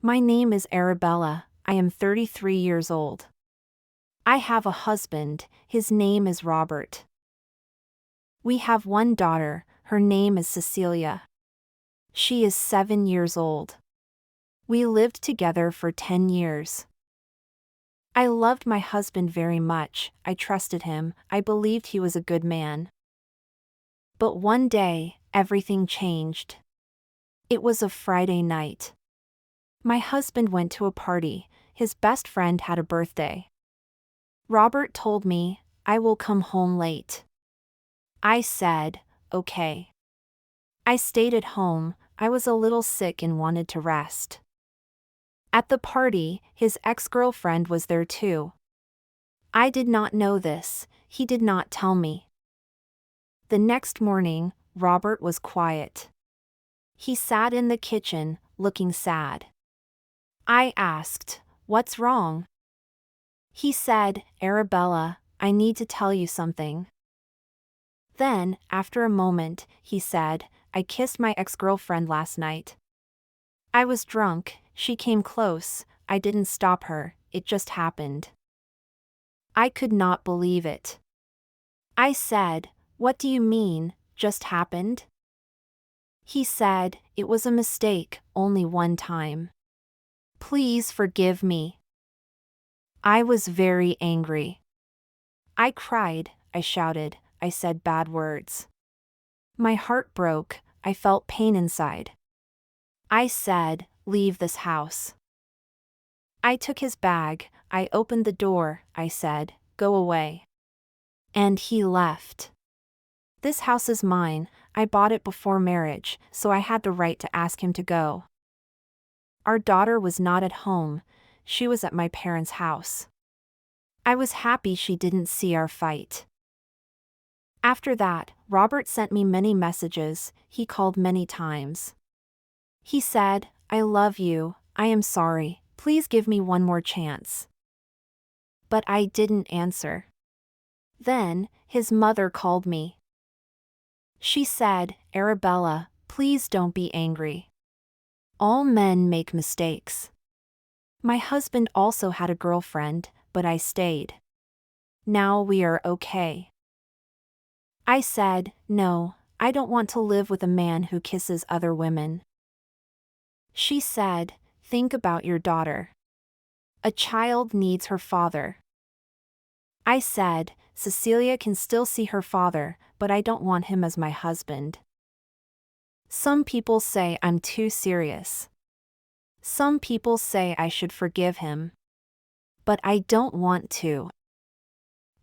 My name is Arabella, I am 33 years old. I have a husband, his name is Robert. We have one daughter, her name is Cecilia. She is 7 years old. We lived together for 10 years. I loved my husband very much, I trusted him, I believed he was a good man. But one day, everything changed. It was a Friday night. My husband went to a party, his best friend had a birthday. Robert told me, I will come home late. I said, okay. I stayed at home, I was a little sick and wanted to rest. At the party, his ex-girlfriend was there too. I did not know this, he did not tell me. The next morning, Robert was quiet. He sat in the kitchen, looking sad. I asked, what's wrong? He said, Arabella, I need to tell you something. Then, after a moment, he said, I kissed my ex-girlfriend last night. I was drunk, she came close, I didn't stop her, it just happened. I could not believe it. I said, what do you mean, just happened? He said, it was a mistake, only one time. Please forgive me. I was very angry. I cried, I shouted, I said bad words. My heart broke, I felt pain inside. I said, leave this house. I took his bag, I opened the door, I said, go away. And he left. This house is mine, I bought it before marriage, so I had the right to ask him to go. Our daughter was not at home, she was at my parents' house. I was happy she didn't see our fight. After that, Robert sent me many messages, he called many times. He said, I love you, I am sorry, please give me one more chance. But I didn't answer. Then, his mother called me. She said, Arabella, please don't be angry. All men make mistakes. My husband also had a girlfriend, but I stayed. Now we are okay. I said, no, I don't want to live with a man who kisses other women. She said, think about your daughter. A child needs her father. I said, Cecilia can still see her father, but I don't want him as my husband. Some people say I'm too serious. Some people say I should forgive him. But I don't want to.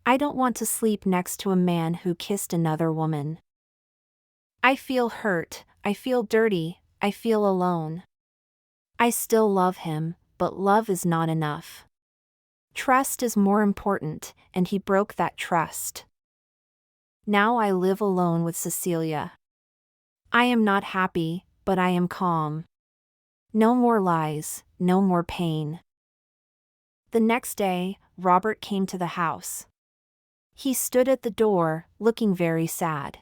I don't want to sleep next to a man who kissed another woman. I feel hurt, I feel dirty, I feel alone. I still love him, but love is not enough. Trust is more important, and he broke that trust. Now I live alone with Cecilia. I am not happy, but I am calm. No more lies, no more pain. The next day, Robert came to the house. He stood at the door, looking very sad.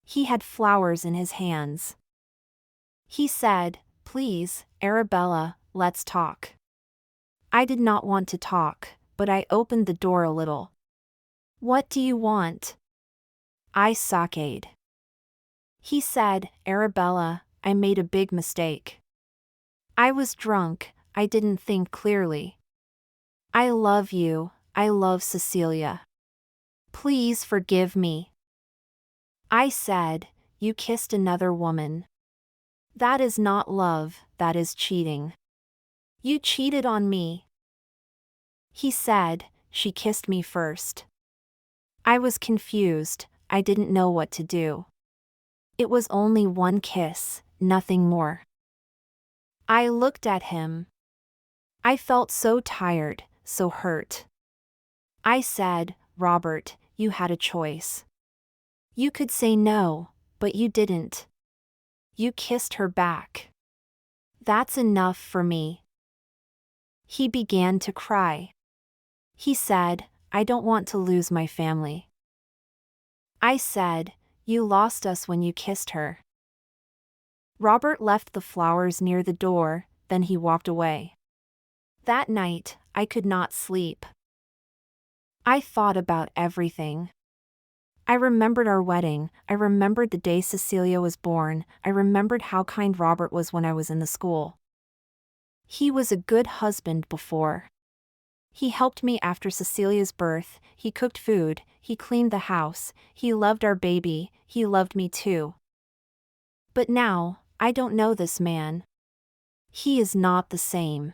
He had flowers in his hands. He said, please, Arabella, let's talk. I did not want to talk, but I opened the door a little. What do you want? I saked. He said, Arabella, I made a big mistake. I was drunk, I didn't think clearly. I love you, I love Cecilia. Please forgive me. I said, you kissed another woman. That is not love, that is cheating. You cheated on me. He said, she kissed me first. I was confused, I didn't know what to do. It was only one kiss, nothing more. I looked at him. I felt so tired, so hurt. I said, Robert, you had a choice. You could say no, but you didn't. You kissed her back. That's enough for me. He began to cry. He said, I don't want to lose my family. I said, you lost us when you kissed her. Robert left the flowers near the door, then he walked away. That night, I could not sleep. I thought about everything. I remembered our wedding, I remembered the day Cecilia was born, I remembered how kind Robert was when I was in the school. He was a good husband before. He helped me after Cecilia's birth, he cooked food, he cleaned the house, he loved our baby, he loved me too. But now, I don't know this man. He is not the same.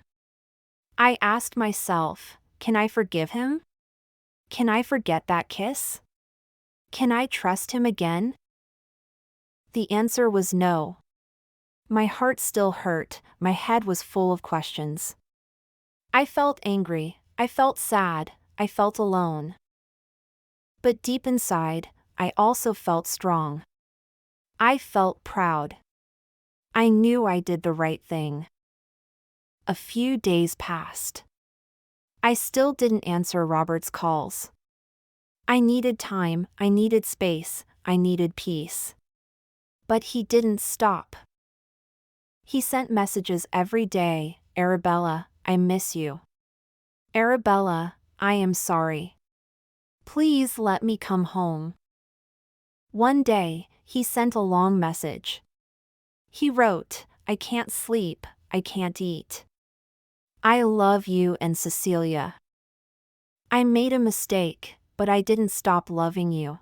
I asked myself, can I forgive him? Can I forget that kiss? Can I trust him again? The answer was no. My heart still hurt, my head was full of questions. I felt angry, I felt sad, I felt alone. But deep inside, I also felt strong. I felt proud. I knew I did the right thing. A few days passed. I still didn't answer Robert's calls. I needed time, I needed space, I needed peace. But he didn't stop. He sent messages every day, Arabella, I miss you. Arabella, I am sorry. Please let me come home. One day, he sent a long message. He wrote, I can't sleep, I can't eat. I love you and Cecilia. I made a mistake, but I didn't stop loving you.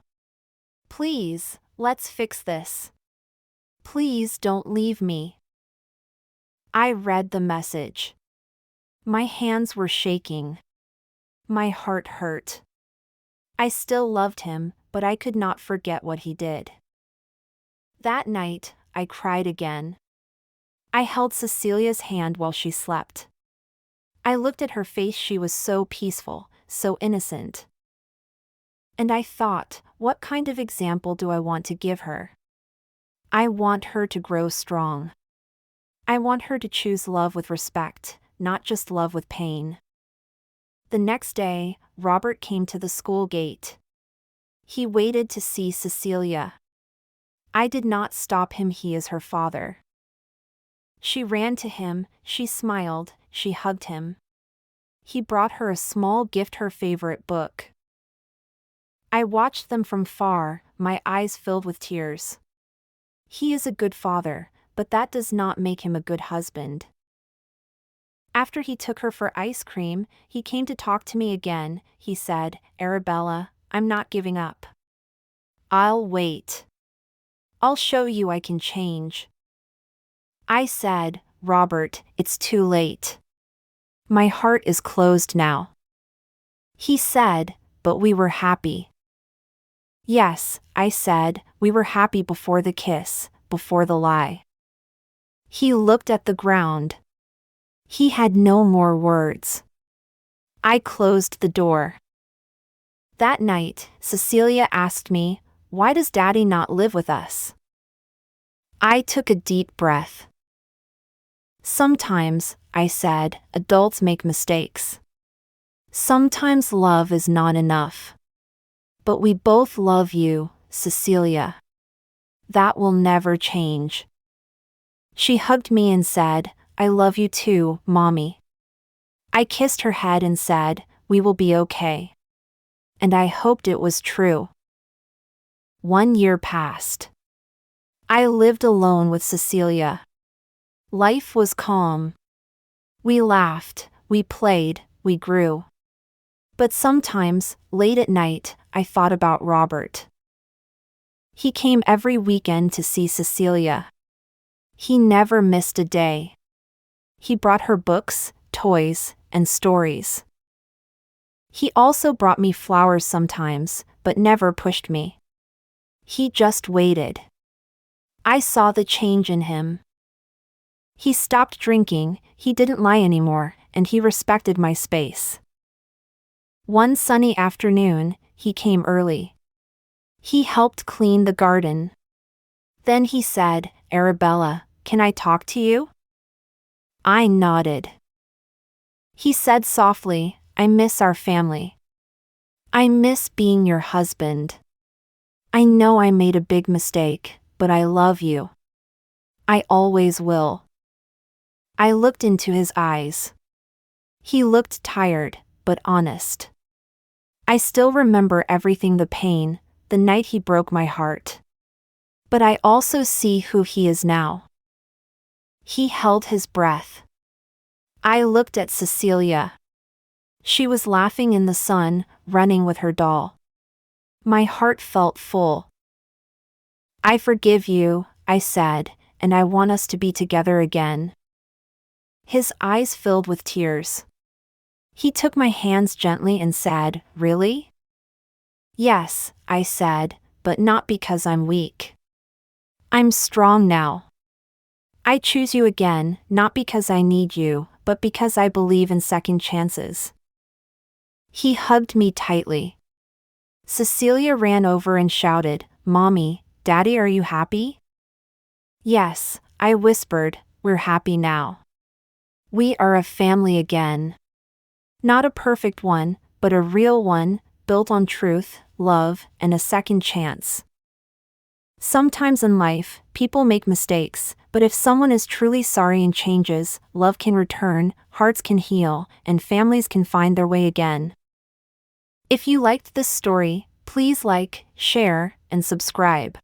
Please, let's fix this. Please don't leave me. I read the message. My hands were shaking. My heart hurt. I still loved him, but I could not forget what he did. That night, I cried again. I held Cecilia's hand while she slept. I looked at her face, she was so peaceful, so innocent. And I thought, what kind of example do I want to give her? I want her to grow strong. I want her to choose love with respect, not just love with pain. The next day, Robert came to the school gate. He waited to see Cecilia. I did not stop him, he is her father. She ran to him, she smiled, she hugged him. He brought her a small gift, her favorite book. I watched them from far, my eyes filled with tears. He is a good father, but that does not make him a good husband. After he took her for ice cream, he came to talk to me again. He said, Arabella, I'm not giving up. I'll wait. I'll show you I can change. I said, Robert, it's too late. My heart is closed now. He said, but we were happy. Yes, I said, we were happy before the kiss, before the lie. He looked at the ground. He had no more words. I closed the door. That night, Cecilia asked me, why does Daddy not live with us? I took a deep breath. Sometimes, I said, adults make mistakes. Sometimes love is not enough. But we both love you, Cecilia. That will never change. She hugged me and said, I love you too, Mommy. I kissed her head and said, we will be okay. And I hoped it was true. 1 year passed. I lived alone with Cecilia. Life was calm. We laughed, we played, we grew. But sometimes, late at night, I thought about Robert. He came every weekend to see Cecilia. He never missed a day. He brought her books, toys, and stories. He also brought me flowers sometimes, but never pushed me. He just waited. I saw the change in him. He stopped drinking, he didn't lie anymore, and he respected my space. One sunny afternoon, he came early. He helped clean the garden. Then he said, Arabella, can I talk to you? I nodded. He said softly, I miss our family. I miss being your husband. I know I made a big mistake, but I love you. I always will. I looked into his eyes. He looked tired, but honest. I still remember everything, the pain, the night he broke my heart. But I also see who he is now. He held his breath. I looked at Cecilia. She was laughing in the sun, running with her doll. My heart felt full. I forgive you, I said, and I want us to be together again. His eyes filled with tears. He took my hands gently and said, "Really?" "Yes," I said, "but not because I'm weak. I'm strong now. I choose you again, not because I need you, but because I believe in second chances." He hugged me tightly. Cecilia ran over and shouted, "Mommy, Daddy, are you happy?" "Yes," I whispered, "we're happy now. We are a family again. Not a perfect one, but a real one, built on truth, love, and a second chance." Sometimes in life, people make mistakes, but if someone is truly sorry and changes, love can return, hearts can heal, and families can find their way again. If you liked this story, please like, share, and subscribe.